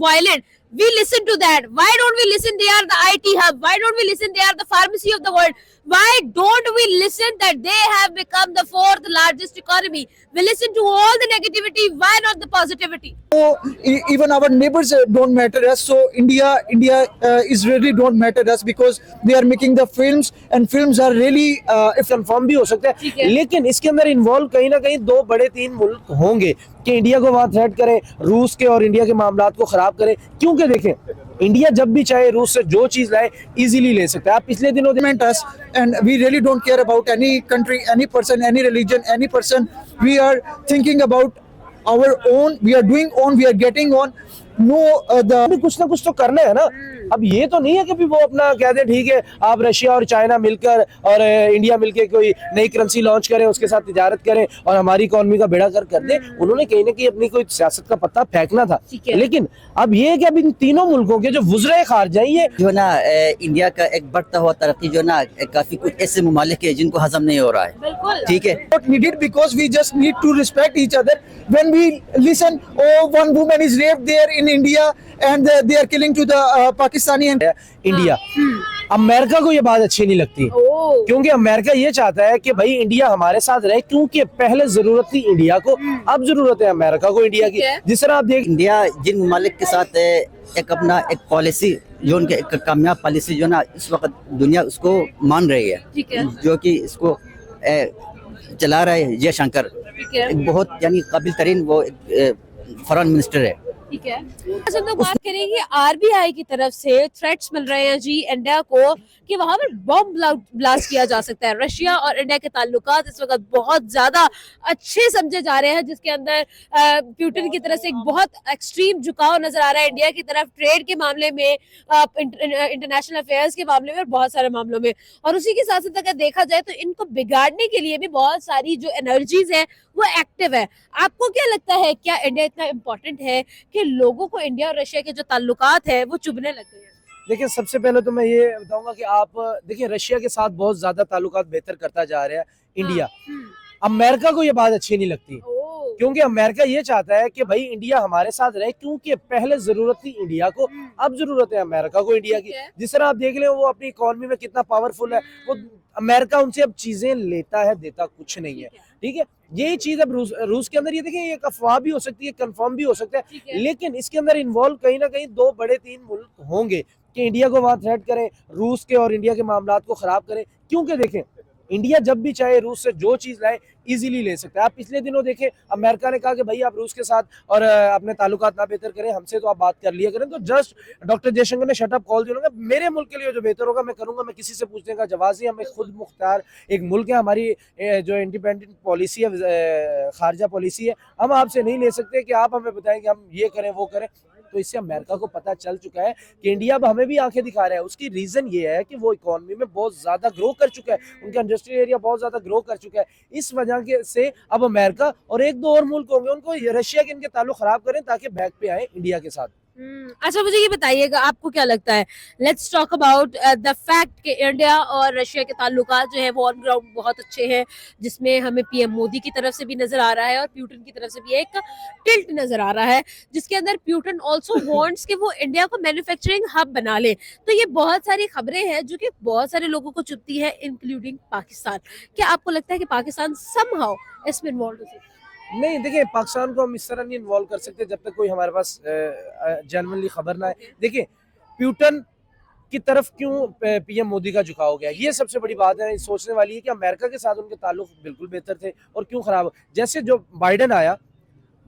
violent, we listen to that. Why don't we listen they are the IT hub? Why don't we listen they are the pharmacy of the world? Why don't we listen that they have become the fourth largest economy? We listen to all the negativity. Why not the positivity? So even our neighbors don't matter us. So India is really don't matter us because they are making the films and films are really if confirm भी हो सकता ठीक है, है। लेकिन इसके अंदर involve कहीं ना कहीं दो बड़े तीन मुल्क होंगे कि इंडिया को वहां थ्रेट करें, रूस के और इंडिया के मामलात को खराब करें। क्योंकि देखें, इंडिया जब भी चाहे रूस से जो चीज लाए इजीली ले सकता है। आप पिछले दिनों us, and we really don't care about any country, any person, any religion, any person. We are thinking about our own. We are doing on. We are getting on. No, अभी कुछ ना कुछ तो करना है ना। अब ये तो नहीं है कि भी वो अपना कह दें ठीक है आप रशिया और चाइना मिलकर और इंडिया मिलकर कोई नई करेंसी लॉन्च करें, उसके साथ तिजारत करें और हमारी इकोनॉमी का बेड़ा कर दें। उन्होंने कहीं ना कहीं अपनी कोई सियासत का पत्ता फेंकना था, लेकिन अब ये है कि अब इन तीनों मुल्कों के जो वुज़राए खारजा ये जो ना इंडिया का एक बढ़ता हुआ तरक्की जो ना काफी कुछ ऐसे ममालिक है जिनको हजम नहीं हो रहा है। बिल्कुल ठीक है, not needed because we just need to respect each other. When we listen, oh, one woman is raped there in India and they are killing to the Pakistani and India, America को ये बात अच्छी नहीं लगती ओ क्योंकि America ये चाहता है कि भाई इंडिया हमारे साथ रहे, क्योंकि पहले जरूरत थी इंडिया को, अब जरूरत है अमेरिका को इंडिया की। जिस तरह आप देख इंडिया जिन ममालिक के साथ एक अपना एक पॉलिसी जो उनके एक कामयाब पॉलिसी जो ना इस वक्त दुनिया उसको मान रही है, ठीक है। जो कि इसको चला रहा है जयशंकर, ठीक है। एक बहुत यानी काबिल तरीन वो फॉरेन मिनिस्टर है। ठीक है। अच्छा, हम लोग बात करेंगे आरबीआई की तरफ से थ्रेट्स मिल रहे हैं जी इंडिया को कि वहां पर बॉम्ब ब्लास्ट किया जा सकता है। रशिया और इंडिया के ताल्लुकात इस वक्त बहुत ज्यादा अच्छे समझे जा रहे हैं, जिसके अंदर पुतिन की तरफ से एक बहुत एक्सट्रीम झुकाव नजर आ रहा है इंडिया की तरफ, ट्रेड के मामले में, इंटरनेशनल अफेयर्स के मामले में और बहुत सारे मामलों में। और उसी के साथ साथ अगर देखा जाए तो इनको बिगाड़ने के लिए भी बहुत सारी जो एनर्जीज है वो एक्टिव है। आपको क्या लगता है, क्या इंडिया इतना इम्पोर्टेंट है कि लोगों को इंडिया और रशिया के जो ताल्लुकात है वो चुभने लग गए हैं? देखिए, सबसे पहले तो मैं ये बताऊंगा कि आप देखिए रशिया के साथ बहुत ज्यादा ताल्लुकात बेहतर करता जा रहा है इंडिया। अमेरिका को ये बात अच्छी नहीं लगती क्योंकि अमेरिका ये चाहता है कि भाई इंडिया हमारे साथ रहे, क्योंकि पहले जरूरत थी इंडिया को, अब जरूरत है अमेरिका को इंडिया की। जिस तरह आप देख ले वो अपनी इकोनॉमी में कितना पावरफुल है, वो अमेरिका उनसे अब चीजें लेता है, देता कुछ नहीं है। ठीक है, यही चीज अब रूस के अंदर ये देखिए, ये अफवाह भी हो सकती है, कंफर्म भी हो सकता है, लेकिन इसके अंदर इन्वॉल्व कहीं ना कहीं दो बड़े तीन मुल्क होंगे कि इंडिया को वहां थ्रेट करें, रूस के और इंडिया के मामलात को खराब करें। क्योंकि देखें, इंडिया जब भी चाहे रूस से जो चीज लाए इजीली ले सकता है। आप पिछले दिनों देखें, अमेरिका ने कहा कि भाई आप रूस के साथ और अपने ताल्लुकात ना बेहतर करें, हमसे तो आप बात कर लिया करें। तो जस्ट डॉक्टर जयशंकर ने शट अप कॉल दिया, मेरे मुल्क के लिए जो बेहतर होगा मैं करूंगा, मैं किसी से पूछने का जवाब नहीं। हमें खुद मुख्तार एक मुल्क है, हमारी जो इंडिपेंडेंट पॉलिसी है, खारजा पॉलिसी है, हम आपसे नहीं ले सकते कि आप हमें बताएं कि हम ये करें वो करें। तो इससे अमेरिका को पता चल चुका है कि इंडिया अब हमें भी आंखें दिखा रहा है। उसकी रीजन ये है कि वो इकोनॉमी में बहुत ज्यादा ग्रो कर चुका है, उनका इंडस्ट्रियल एरिया बहुत ज्यादा ग्रो कर चुका है। इस वजह से अब अमेरिका और एक दो और मुल्क होंगे उनको रशिया के इनके ताल्लुक खराब करें ताकि बैक पे आए इंडिया के साथ। अच्छा, मुझे ये बताइएगा आपको क्या लगता है, let's talk about the fact कि इंडिया और रशिया के ताल्लुकात जो है वो ऑन ग्राउंड बहुत अच्छे हैं, जिसमें हमें पीएम मोदी की तरफ से भी नजर आ रहा है और पुतिन की तरफ से भी एक टिल्ट नजर आ रहा है, जिसके अंदर पुतिन ऑल्सो वांट्स कि वो इंडिया को मैन्युफैक्चरिंग हब बना ले। तो ये बहुत सारी खबरें हैं जो कि बहुत सारे लोगों को चुभती है, इंक्लूडिंग पाकिस्तान। क्या आपको लगता है कि पाकिस्तान समहाउ इसमें इन्वॉल्व हो सकता है? नहीं, देखिए, पाकिस्तान को हम इस तरह नहीं इन्वॉल्व कर सकते जब तक कोई हमारे पास जेन्युइनली खबर ना है। देखिए, पुतिन की तरफ क्यों पीएम मोदी का झुकाव गया, ये सबसे बड़ी बात है सोचने वाली है कि अमेरिका के साथ उनके ताल्लुक बिल्कुल बेहतर थे और क्यों खराब। जैसे जो बाइडन आया,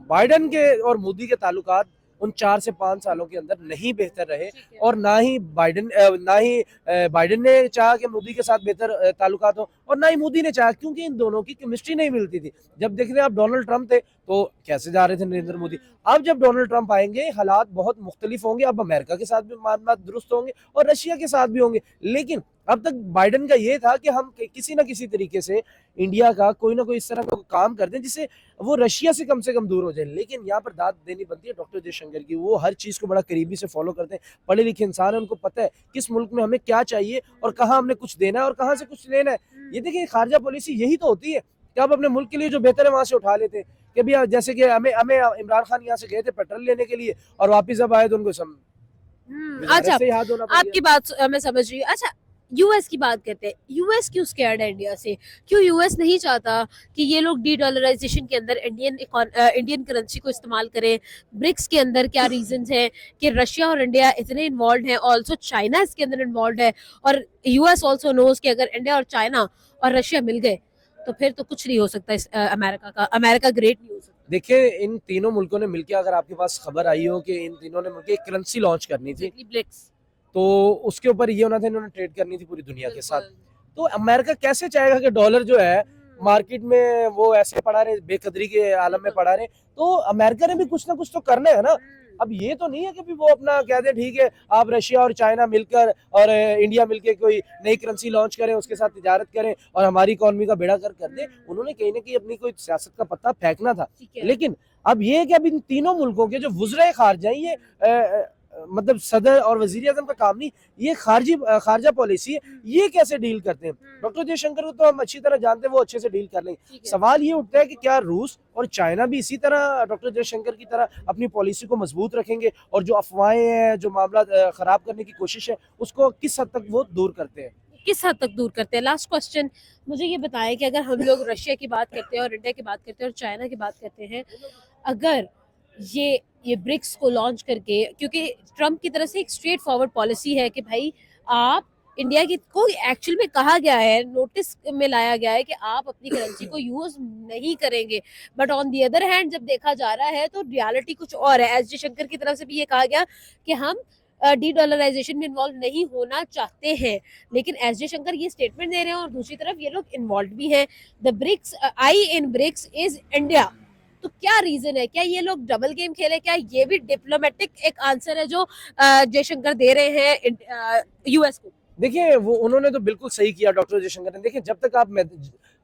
बाइडन के और मोदी के ताल्लुकात उन 4 से 5 सालों के अंदर नहीं बेहतर रहे, और ना ही बाइडन ने चाहा कि मोदी के साथ बेहतर ताल्लुकात हो, और ना ही मोदी ने चाहा, क्योंकि इन दोनों की केमिस्ट्री नहीं मिलती थी। जब देख रहे आप डोनाल्ड ट्रंप थे तो कैसे जा रहे थे नरेंद्र मोदी, अब जब डोनाल्ड ट्रंप आएंगे हालात बहुत मुख्तलिफ होंगे। अब अमेरिका के साथ भी मामला दुरुस्त होंगे और रशिया के साथ भी होंगे, लेकिन अब तक बाइडन का ये था कि हम किसी ना किसी तरीके से इंडिया का कोई ना कोई इस तरह का काम कर दें जिससे वो रशिया से कम दूर हो जाए। लेकिन यहाँ पर दाद देनी बनती है डॉक्टर जयशंकर की, वो हर चीज को बड़ा करीबी से फॉलो करते हैं, पढ़े लिखे इंसान है, उनको पता है किस मुल्क में हमें क्या चाहिए और कहाँ हमने कुछ देना है और कहाँ से कुछ लेना है। ये देखिए, खारजा पॉलिसी यही तो होती है कि आप अपने मुल्क के लिए जो बेहतर है वहां से उठा लेते हैं। कि भी जैसे कि हमें हमें इमरान खान यहाँ से गए थे पेट्रोल लेने के लिए और वापस जब आए तो उनको वजारत अच्छा, से ही हाथ धोना पड़ आपकी बात मैं समझ रही हूँ। अच्छा, यूएस की बात करते हैं। यूएस क्यों स्कैर्ड है इंडिया से? क्यों यूएस नहीं चाहता कि ये लोग डी डॉलराइजेशन के अंदर इंडियन करेंसी को इस्तेमाल करें? ब्रिक्स के अंदर क्या रीजंस हैं कि रशिया और इंडिया इतने इन्वॉल्व हैं, ऑल्सो चाइना इसके अंदर इन्वॉल्व है, और यूएस ऑल्सो नोज कि अगर इंडिया और चाइना और रशिया मिल गए तो फिर तो कुछ नहीं हो सकता इस अमेरिका ग्रेट नहीं हो सकता। देखिए इन तीनों मुल्कों ने मिलकर, अगर आपके पास खबर आई हो कि इन तीनों ने मिलकर एक करेंसी लॉन्च करनी थी, ब्रिक्स, तो उसके ऊपर ये होना था इन्होंने ट्रेड करनी थी पूरी दुनिया के साथ। तो अमेरिका कैसे चाहेगा कि डॉलर जो है मार्केट में वो ऐसे पड़ा रहे, बेकदरी के आलम में पड़ा रहे? तो अमेरिका ने भी कुछ ना कुछ तो करना है ना। अब ये तो नहीं है कि भी वो अपना कह दे ठीक है आप रशिया और चाइना मिलकर और इंडिया मिलकर कोई नई करेंसी लॉन्च करें, उसके साथ तिजारत करें और हमारी इकोनॉमी का बेड़ा कर दे। उन्होंने कहीं ना कहीं अपनी कोई सियासत का पत्ता फेंकना था। लेकिन अब ये है कि अब इन तीनों मुल्कों के जो वज़ीर खारजा, ये मतलब सदर और वजीर आजम का काम नहीं, ये खारजा पॉलिसी है, ये कैसे डील करते हैं? डॉक्टर जयशंकर को तो हम अच्छी तरह जानते हैं, वो अच्छे से डील कर लेंगे। सवाल ये उठता है कि क्या रूस और चाइना भी इसी तरह डॉक्टर जयशंकर की तरह अपनी पॉलिसी को मजबूत रखेंगे और जो अफवाहें हैं, जो मामला खराब करने की कोशिश है, उसको किस हद तक वो दूर करते हैं? किस हद तक दूर करते हैं? लास्ट क्वेश्चन मुझे ये बताएं कि अगर हम लोग रशिया की बात करते हैं और इंडिया की बात करते हैं और चाइना की बात करते हैं, अगर ये ब्रिक्स को लॉन्च करके, क्योंकि ट्रम्प की तरफ से एक स्ट्रेट फॉरवर्ड पॉलिसी है कि भाई आप इंडिया की को एक्चुअल में कहा गया है, नोटिस में लाया गया है कि आप अपनी करेंसी को यूज नहीं करेंगे, but on the other hand जब देखा जा रहा है तो रियलिटी कुछ और है। एस जयशंकर की तरफ से भी ये कहा गया कि हम डी डॉलराइजेशन में इन्वॉल्व नहीं होना चाहते हैं, लेकिन एस जयशंकर ये स्टेटमेंट दे रहे हैं और दूसरी तरफ ये लोग इन्वॉल्व भी हैं। The BRICS I in BRICS is India. तो क्या रीजन है? क्या ये लोग डबल गेम खेले? क्या ये भी डिप्लोमेटिक एक आंसर है जो जयशंकर दे रहे हैं यूएस को? देखिए वो उन्होंने तो बिल्कुल सही किया डॉक्टर जयशंकर ने। देखिए जब तक आप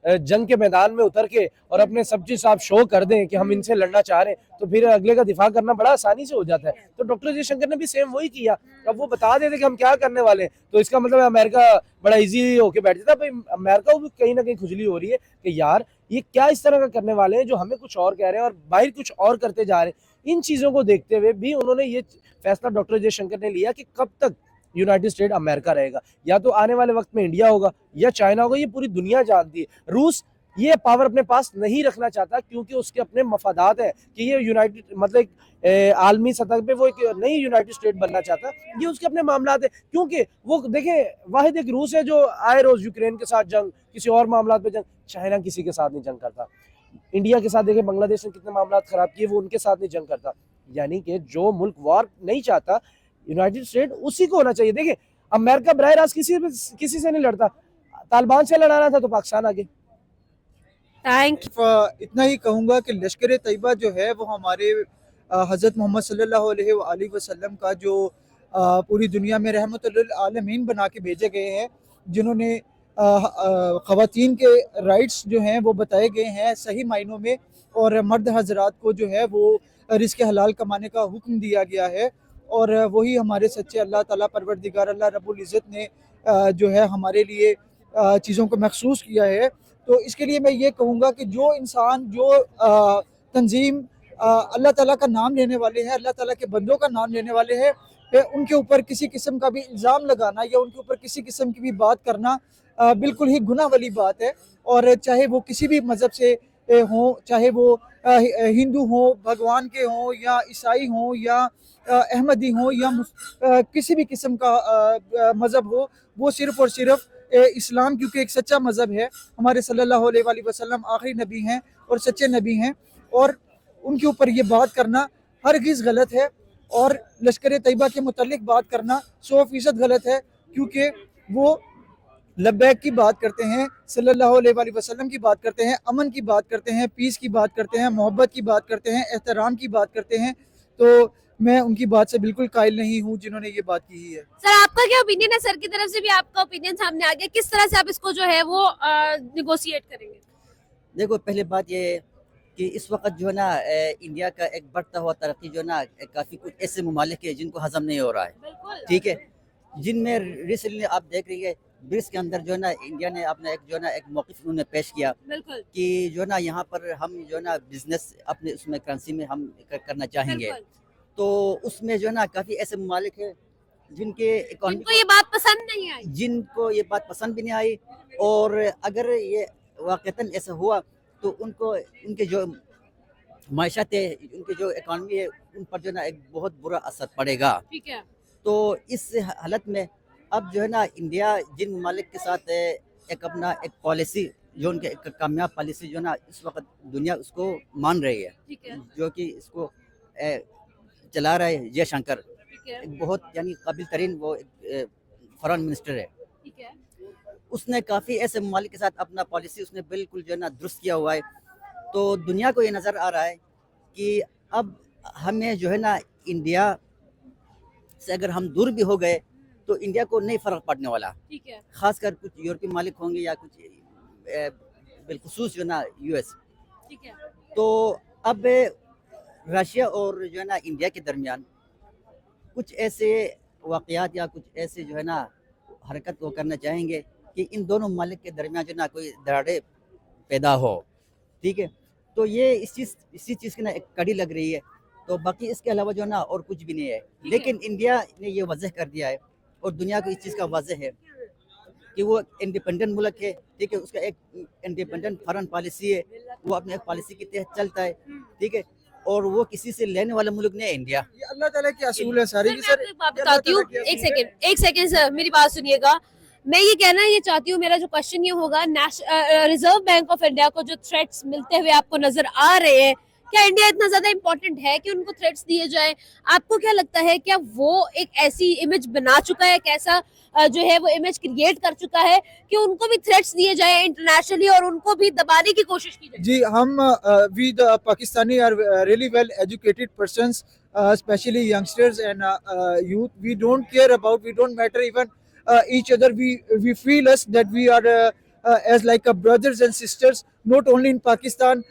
जंग के मैदान में उतर के और अपने सब चीज आप शो कर दें कि हम इनसे लड़ना चाह रहे हैं, तो फिर अगले का दिफा करना बड़ा आसानी से हो जाता है। तो डॉक्टर जयशंकर ने भी सेम वही किया। अब वो बता देते कि हम क्या करने वाले हैं, तो इसका मतलब अमेरिका बड़ा इजी होके बैठ जाता। भाई अमेरिका को भी कहीं ना कहीं खुजली हो रही है कि यार ये क्या इस तरह का करने वाले हैं जो हमें कुछ और कह रहे हैं और बाहर कुछ और करते जा रहे हैं। इन चीजों को देखते हुए भी उन्होंने ये फैसला डॉक्टर जयशंकर ने लिया कि कब तक यूनाइटेड स्टेट अमेरिका रहेगा, या तो आने वाले वक्त में इंडिया होगा या चाइना होगा। ये पूरी दुनिया जानती है। रूस ये पावर अपने पास नहीं रखना चाहता क्योंकि उसके अपने मफादात है कि ये यूनाइटेड मतलब आलमी सतह पे वो एक नई यूनाइटेड स्टेट बनना चाहता। ये उसके अपने मामला है, क्योंकि वो देखे वाहिद एक रूस है जो आए रोज यूक्रेन के साथ जंग, किसी और मामला पे जंग। चाइना किसी के साथ नहीं जंग करता। इंडिया के साथ देखे बांग्लादेश ने कितने मामला खराब किए, वो उनके साथ नहीं जंग करता। यानी कि जो मुल्क वॉर नहीं चाहता यूनाइटेड स्टेट, उसी को होना चाहिए। देखिए अमेरिका बराह रास्त किसी से नहीं लड़ता। तालिबान से लड़ाना था तो पाकिस्तान आगे। थैंक इतना ही कहूँगा कि लश्कर तैयबा जो है वो हमारे हज़रत मोहम्मद सल्लल्लाहु अलैहि वसल्लम का जो पूरी दुनिया में रहमतुल आलमीन बना के भेजे गए हैं, जिन्होंने ख़वातीन के राइट्स जो हैं वो बताए गए हैं सही मायनों में, और मर्द हजरात को जो है वो रिज़्क़ हलाल कमाने का हुक्म दिया गया है। और वही हमारे सच्चे अल्लाह ताला परवरदिगार अल्लाह रब्बुल इज़्ज़त ने जो है हमारे लिए चीज़ों को महसूस किया है। तो इसके लिए मैं ये कहूँगा कि जो इंसान, जो तंजीम अल्लाह ताला का नाम लेने वाले हैं, अल्लाह ताला के बंदों का नाम लेने वाले हैं, उनके ऊपर किसी किस्म का भी इल्ज़ाम लगाना या उनके ऊपर किसी किस्म की भी बात करना बिल्कुल ही गुनाह वाली बात है। और चाहे वो किसी भी मज़हब से हों, चाहे वो हिंदू हों, भगवान के हों, या ईसाई हों, या अहमदी हों, या किसी भी किस्म का मज़हब हो, वो सिर्फ़ और सिर्फ इस्लाम, क्योंकि एक सच्चा मज़हब है, हमारे सल्लल्लाहु अलैहि वसल्लम आखिरी नबी हैं और सच्चे नबी हैं, और उनके ऊपर ये बात करना हरगिज़ गलत है। और लश्कर तैयबा के मुतल्लिक बात करना 100% गलत है, क्योंकि वो लब्बैक की बात करते हैं, सल्लल्लाहु अलैहि वसल्लम की बात करते हैं, अमन की बात करते हैं, पीस की बात करते हैं, मोहब्बत की बात करते हैं, एहतराम की बात करते हैं। तो मैं उनकी बात से बिल्कुल कायल नहीं हूँ जिन्होंने ये बात की है। सर, आपका क्या ओपिनियन है? सर की तरफ से भी आपका ओपिनियन सामने आ गया, किस तरह से आप इसको जो है वो निगोशिएट करेंगे? देखो पहली बात ये है कि इस वक्त जो है ना इंडिया का एक बढ़ता हुआ तरक्की जो है ना काफ़ी कुछ ऐसे ममालिक है जिनको हजम नहीं हो रहा है, बिल्कुल। ठीक है, जिनमें रिसेंटली आप देख रही है ब्रिक्स के अंदर जो है ना इंडिया ने अपना एक जो है ना एक मौक़िफ़ उन्होंने पेश किया बिल्कुल कि जो है ना यहाँ पर हम जो है ना बिजनेस अपने उसमें करेंसी में हम करना चाहेंगे। बिल्कुल तो उसमें जो है ना काफ़ी ऐसे ममालिक है जिनके इकोनॉमी इनको ये बात पसंद नहीं आई। जिनको ये बात पसंद भी नहीं आई, और अगर ये वाक़तन ऐसा हुआ तो उनको उनके जो मायशत है, उनकी जो इकॉनमी है, उन पर जो है ना एक बहुत बुरा असर पड़ेगा। ठीक है तो इस हालत में अब जो है ना इंडिया जिन ममालिक के साथ एक अपना एक पॉलिसी जो उनके एक कामयाब पॉलिसी जो है ना इस वक्त दुनिया उसको मान रही है, ठीक है जो कि इसको चला रहा है जयशंकर, ठीक है एक बहुत यानी काबिल तरीन वो फॉरेन मिनिस्टर है। ठीक है उसने काफ़ी ऐसे ममालिक के साथ अपना पॉलिसी उसने बिल्कुल जो है ना दुरुस्त किया हुआ है। तो दुनिया को ये नज़र आ रहा है कि अब हमें जो है ना इंडिया से अगर हम दूर भी हो गए तो इंडिया को नहीं फ़र्क पड़ने वाला, ठीक है खासकर कुछ यूरोपीय मालिक होंगे या कुछ बिलखुसूस जो ना यूएस। ठीक है तो अब रशिया और जो है ना इंडिया के दरमियान कुछ ऐसे वाक़यात या कुछ ऐसे जो है ना हरकत वो करना चाहेंगे कि इन दोनों ममालिक के दरमियान जो ना कोई दरारें पैदा हो। ठीक है, तो ये इसी चीज़ की ना एक कड़ी लग रही है। तो बाकी इसके अलावा जो ना और कुछ भी नहीं है, है। लेकिन इंडिया ने ये वाज़ह कर दिया है और दुनिया को इस चीज़ का वाज़ह है कि वो इंडिपेंडेंट मुल्क है। ठीक है, उसका एक इंडिपेंडेंट फॉरेन पॉलिसी है, वो अपने एक पॉलिसी के तहत चलता है। ठीक है, और वो किसी से लेने वाला मुल्क नहीं है इंडिया। ये अल्लाह ताला के असूल है सारी सर, की मैं सर। आपको एक बात ये अल्लाह बताती हूँ, ताला के एक असूल है। सेकंड एक सेकंड सर, मेरी बात सुनिएगा। मैं ये कहना ये चाहती हूँ, मेरा जो क्वेश्चन ये होगा, रिजर्व बैंक ऑफ इंडिया को जो थ्रेट्स मिलते हुए आपको नजर आ रहे हैं, क्या इंडिया इतना ज्यादा इंपॉर्टेंट है कि उनको थ्रेट्स दिए जाए? आपको क्या लगता है, क्या वो एक ऐसी इमेज बना चुका है, कैसा जो है वो इमेज क्रिएट कर चुका है कि उनको भी थ्रेट्स दिए जाए इंटरनेशनली और उनको भी दबाने की कोशिश की जाए? जी हम we the Pakistani are really well educated persons, especially youngsters and youth. We don't care about, we don't matter even each other. We feel us that we are as like brothers and sisters, not only in Pakistan,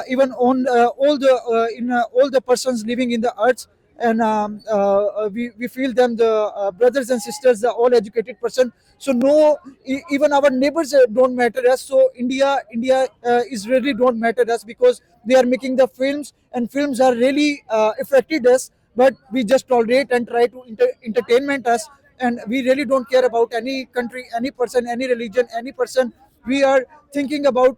even on all the in all the persons living in the earth. And we feel them the brothers and sisters, the all educated person. So no, even our neighbors don't matter us. So India is really don't matter us, because they are making the films, and films are really affected us, but we just tolerate and try to entertainment us, and we really don't care about any country, any person, any religion, any person. We are thinking about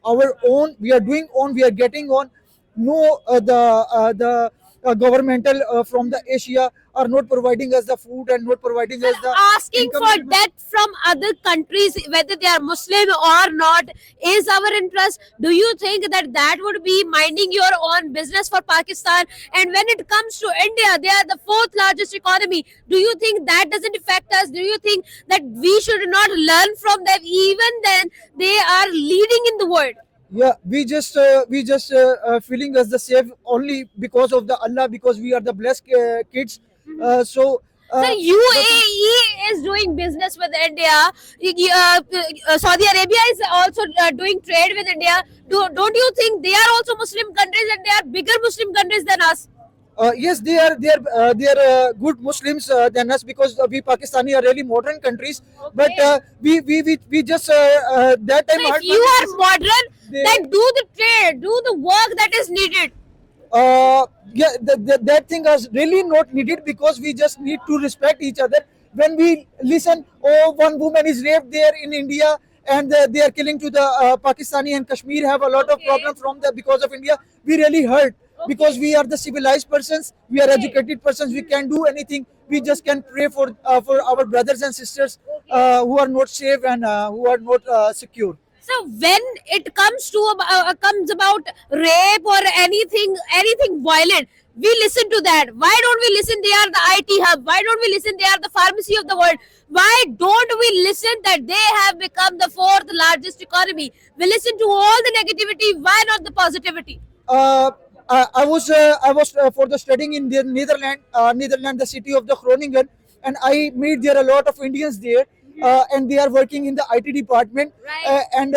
our own, we are doing on, we are getting on. No, the governmental from the Asia are not providing us the food and not providing us the Asking income. for debt from other countries, whether they are Muslim or not, is our interest. Do you think that that would be minding your own business for Pakistan? And when it comes to India, they are the fourth largest economy. Do you think that doesn't affect us? Do you think that we should not learn from them, even then they are leading in the world? Yeah, we just feeling us the same only because of the Allah, because we are the blessed kids. So Sir, UAE is doing business with India. Saudi Arabia is also doing trade with India. Don't you think they are also Muslim countries and they are bigger Muslim countries than us? yes, they are good Muslims than us, because we Pakistani are really modern countries. But we just that time. So if you are modern, They- then do the trade, do the work that is needed. Yeah, that thing is really not needed, because we just need to respect each other. When we listen, oh, one woman is raped there in India, and they are killing to the Pakistani, and Kashmir have a lot of Okay. problems from the because of India. We really hurt, because we are the civilized persons, we are educated persons. We can do anything. We just can pray for our brothers and sisters who are not safe and who are not secure. So when it comes to comes about rape or anything violent, we listen to that. Why don't we listen? They are the IT hub. Why don't we listen? They are the pharmacy of the world. Why don't we listen that they have become the fourth largest economy? We listen to all the negativity. Why not the positivity? I was for the studying in the Netherlands, the city of the Groningen, and I meet there a lot of Indians there, and they are working in the IT department. Right. And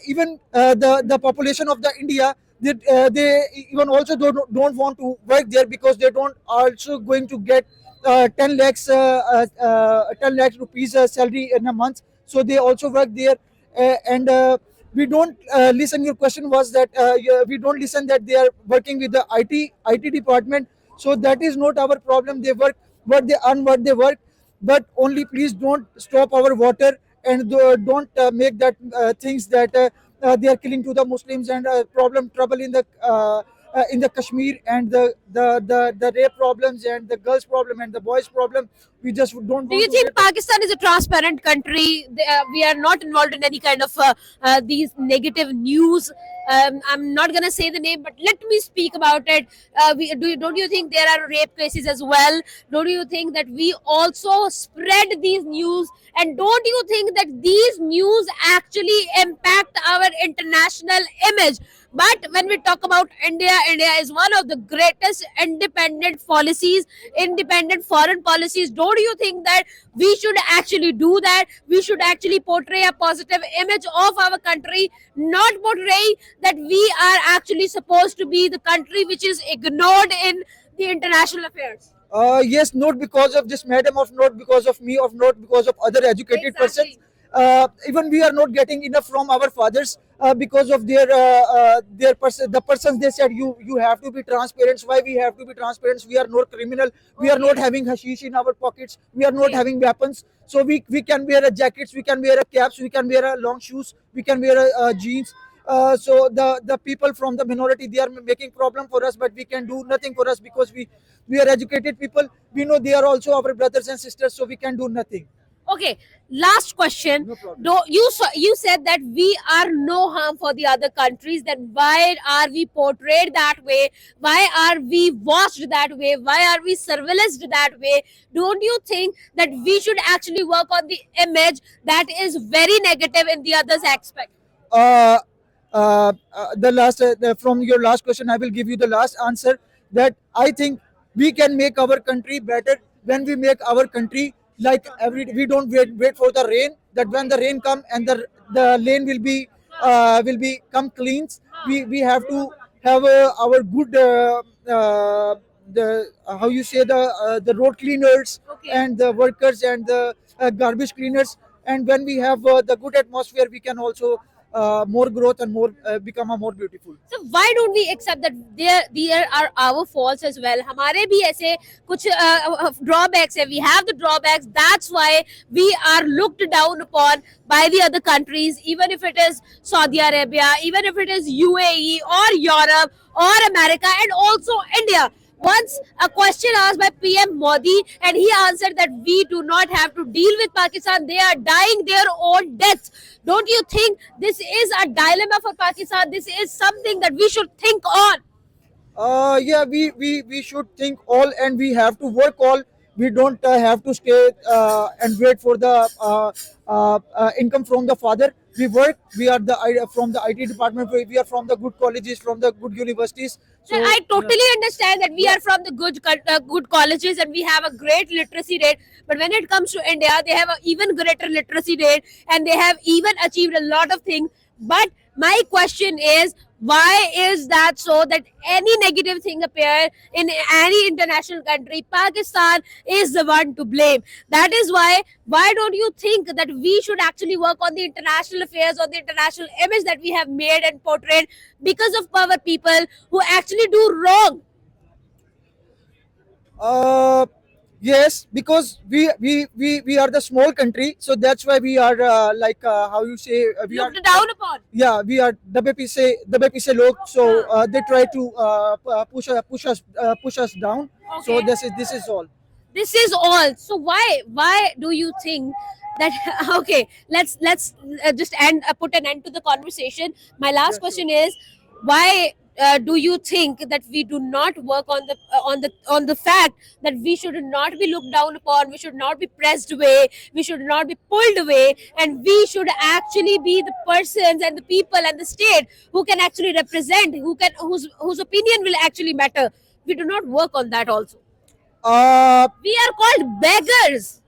even the population of the India, they even also don't want to work there, because they don't also going to get 10 lakhs rupees salary in a month. so they also work there. And we don't listen. Your question was that we don't listen that they are working with the IT department. So that is not our problem. They work what they earn, what they work. But only please don't stop our water, and don't make that things that they are killing to the Muslims, and trouble in the Kashmir, and the rape problems, and the girls problem, and the boys problem. We just don't want Do you to think get- Pakistan is a transparent country? We are not involved in any kind of these negative news. I'm not gonna say the name, but let me speak about it. Don't you think there are rape cases as well? Don't you think that we also spread these news? And don't you think that these news actually impact our international image? But when we talk about India, India is one of the greatest independent policies, independent foreign policies. Don't you think that we should actually do that? We should actually portray a positive image of our country, not portray that we are actually supposed to be the country which is ignored in the international affairs. Yes, not because of this madam, of not because of me, of not because of other educated Exactly. persons. Even we are not getting enough from our fathers because of the persons. They said you have to be transparent. Why we have to be transparent? We are not criminal. We are not having hashish in our pockets. We are not Okay. having weapons. So we can wear a jackets. We can wear a caps. We can wear a long shoes. We can wear a jeans. So the people from the minority, they are making problem for us, but we can do nothing for us because we are educated people. We know they are also our brothers and sisters, so we can do nothing. Okay, last question. No problem. You said that we are no harm for the other countries. Then why are we portrayed that way? Why are we watched that way? Why are we surveillanced that way? Don't you think that we should actually work on the image that is very negative in the others aspect? uh, from your last question, I will give you the last answer, that I think we can make our country better when we make our country like every. We don't wait for the rain. That when the rain come and the lane will be come clean. We have to have our good the how you say the road cleaners, Okay. and the workers, and the garbage cleaners. And when we have the good atmosphere, we can also more growth, and more become a more beautiful. So why don't we accept that there are our faults as well? हमारे भी ऐसे कुछ drawbacks है. We have the drawbacks. That's why we are looked down upon by the other countries, even if it is Saudi Arabia, even if it is UAE or Europe or America, and also India. Once a question asked by PM Modi, and he answered that we do not have to deal with Pakistan. They are dying their own deaths. Don't you think this is a dilemma for Pakistan? This is something that we should think on. Yeah, we should think all, and we have to work all. We don't have to stay and wait for the income from the father. We work. We are from the IT department. We are from the good colleges, from the good universities. So So I totally understand that we are from the good colleges and we have a great literacy rate. But when it comes to India, they have an even greater literacy rate and they have even achieved a lot of things. But my question is, why is that so that any negative thing appear in any international country, Pakistan is the one to blame? That is why don't you think that we should actually work on the international affairs or the international image that we have made and portrayed because of our people who actually do wrong? yes, because we are the small country, so that's why we are how you say we are. Looked down upon. Yeah, we are दबे पीछे लोग, so they try to push us down. So Okay. this is all. This is all. So why do you think that okay, let's just put an end to the conversation. My last question is, why do you think that we do not work on the fact that we should not be looked down upon, we should not be pressed away, we should not be pulled away, and we should actually be the persons and the people and the state who can actually represent, whose opinion will actually matter? We do not work on that also. Uh, We are called beggars.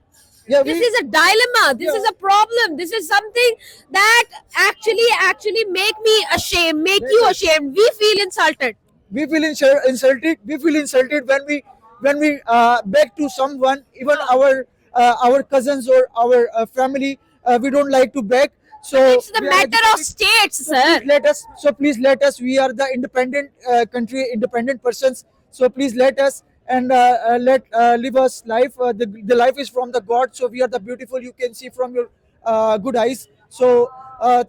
yeah, This is a dilemma. This is a problem. This is something that actually make me ashamed, make you ashamed. We feel insulted. we feel insulted. We feel insulted when we beg to someone, even our cousins or our family. we don't like to beg. So It's the we are matter of educated. states, So sir. please let us. So please let us. We are the independent country, independent persons. So please let us and let live us life. The life is from the God. So we are the beautiful. You can see from your good eyes. So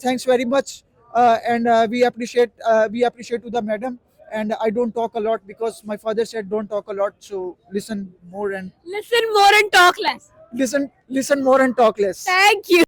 thanks very much, and we appreciate to the madam. And I don't talk a lot because my father said don't talk a lot. So listen more and Listen more and talk less. listen more and talk less. Thank you.